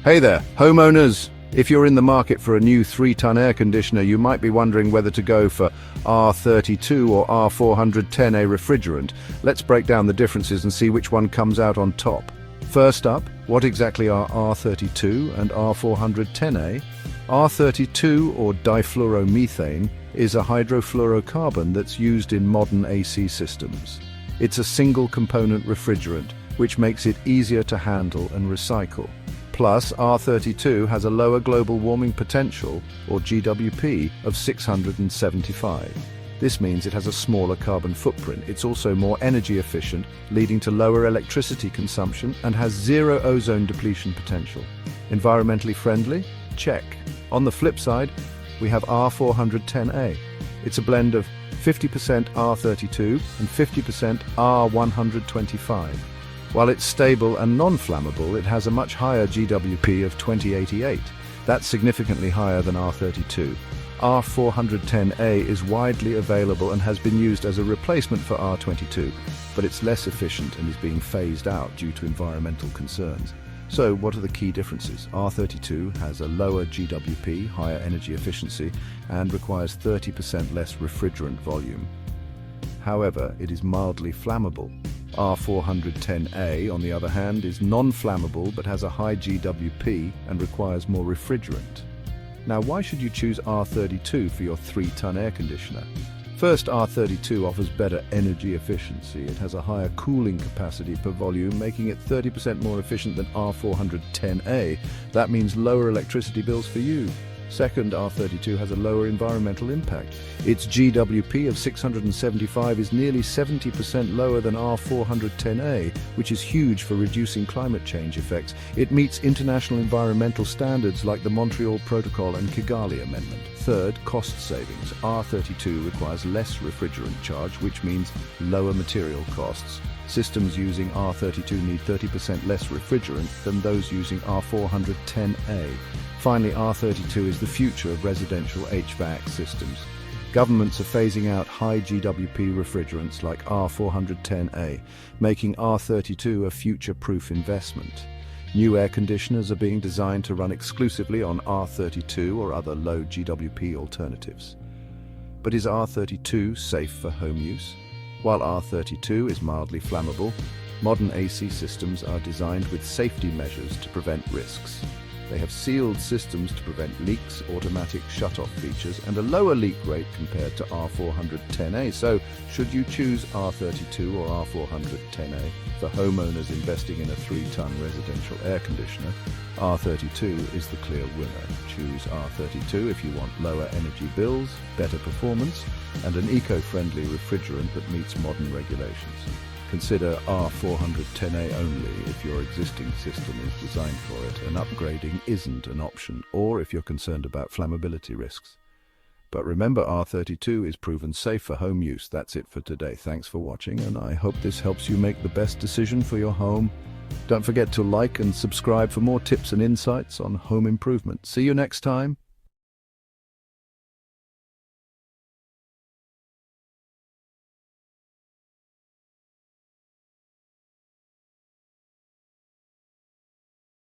Hey there, homeowners! If you're in the market for a new 3-ton air conditioner, you might be wondering whether to go for R-32 or R-410A refrigerant. Let's break down the differences and see which one comes out on top. First up, what exactly are R-32 and R-410A? R-32, or difluoromethane, is a hydrofluorocarbon that's used in modern AC systems. It's a single-component refrigerant, which makes it easier to handle and recycle. Plus, R-32 has a lower global warming potential, or GWP, of 675. This means it has a smaller carbon footprint. It's also more energy efficient, leading to lower electricity consumption, and has zero ozone depletion potential. Environmentally friendly? Check. On the flip side, we have R-410A. It's a blend of 50% R-32 and 50% R-125. While it's stable and non-flammable, it has a much higher GWP of 2088. That's significantly higher than R-32. R-410A is widely available and has been used as a replacement for R-22, but it's less efficient and is being phased out due to environmental concerns. So, what are the key differences? R-32 has a lower GWP, higher energy efficiency, and requires 30% less refrigerant volume. However, it is mildly flammable. R-410A, on the other hand, is non-flammable but has a high GWP and requires more refrigerant. Now, why should you choose R-32 for your 3-ton air conditioner? First, R-32 offers better energy efficiency. It has a higher cooling capacity per volume, making it 30% more efficient than R-410A. That means lower electricity bills for you. Second, R-32 has a lower environmental impact. Its GWP of 675 is nearly 70% lower than R-410A, which is huge for reducing climate change effects. It meets international environmental standards like the Montreal Protocol and Kigali Amendment. Third, cost savings. R-32 requires less refrigerant charge, which means lower material costs. Systems using R-32 need 30% less refrigerant than those using R-410A. Finally, R-32 is the future of residential HVAC systems. Governments are phasing out high GWP refrigerants like R-410A, making R-32 a future-proof investment. New air conditioners are being designed to run exclusively on R-32 or other low GWP alternatives. But is R-32 safe for home use? While R-32 is mildly flammable, modern AC systems are designed with safety measures to prevent risks. They have sealed systems to prevent leaks, automatic shut-off features, and a lower leak rate compared to R-410A. So, should you choose R-32 or R-410A for homeowners investing in a 3-ton residential air conditioner, R-32 is the clear winner. Choose R-32 if you want lower energy bills, better performance, and an eco-friendly refrigerant that meets modern regulations. Consider R-410A only if your existing system is designed for it and upgrading isn't an option, or if you're concerned about flammability risks. But remember, R-32 is proven safe for home use. That's it for today. Thanks for watching, and I hope this helps you make the best decision for your home. Don't forget to like and subscribe for more tips and insights on home improvement. See you next time.